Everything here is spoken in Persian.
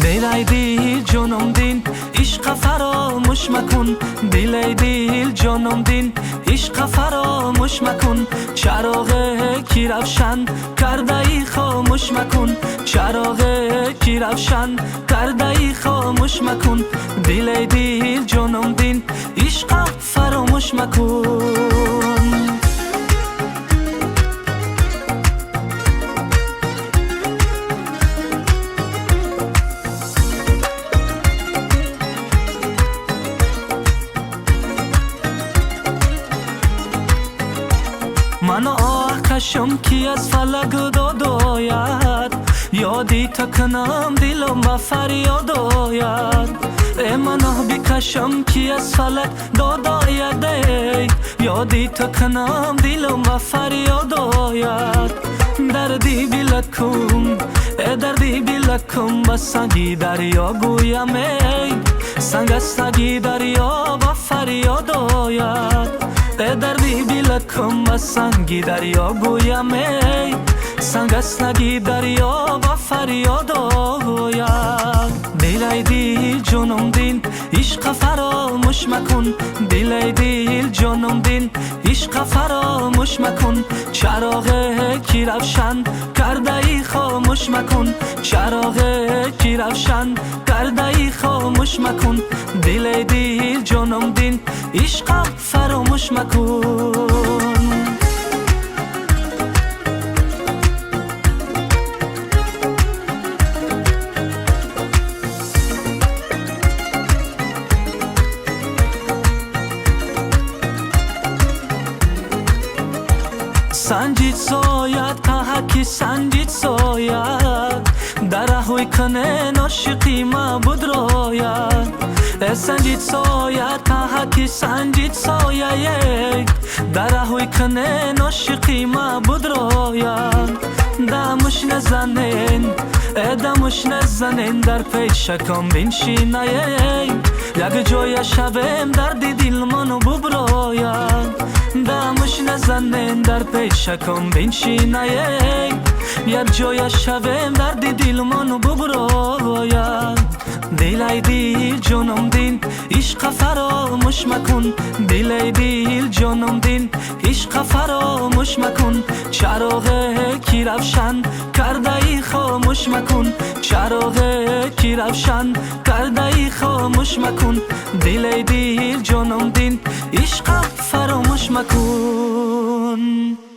دل دیل جنم دین عشق فراموش مکن دل دیل جنم دین عشق فراموش مکن چراغ کی روشن کرده ای خاموش مکن چراغ کی روشن کرده ای خاموش مکن دل دیل جنم دین عشق فراموش مکن من آتشم کی از فلک داد آید یادی تکنم دلم و فریاد آید من بکشم کی از فلک داد آید یادی تکنم دلم و فریاد آید دردی بلکم دردی بلکم با سنگی دریا گویم سنگ سنگی دریا و فریاد آید دردی بلکم با سنگی دریا گویم سنگ سنگی دریا و فریاد آید دل دیل جنم دین عشق فراموش مکن دل دیل جنم دین عشق فراموش مکن چراغ کی روشن کرده ای خاموش مکن چراغ کی روشن کرده ای خاموش مکن دل دیل جنم دین عشق فراموش مکن سنجید ساید که کی سنجید ساید در هوی کنه ناشقی ما بود روید سنجید ساید که کی سنجید ساید در هوی کنه ناشقی ما بود روید دمش نزنین دمش نزنین در پیشکم بنشینین یک جای شبم درد دل منو ببراید دمش نزنین در پیشکم بنشینین یک جای شبم درد دل منو ببراید دل دیل جنم دین عشق فراموش مکن دل دیل جنم دین عشق فراموش مکن چراغ کی روشن کرده ای خاموش مکن چراغ کی روشن کرده ای خاموش مکن دل دیل جنم دین عشق فراموش مکن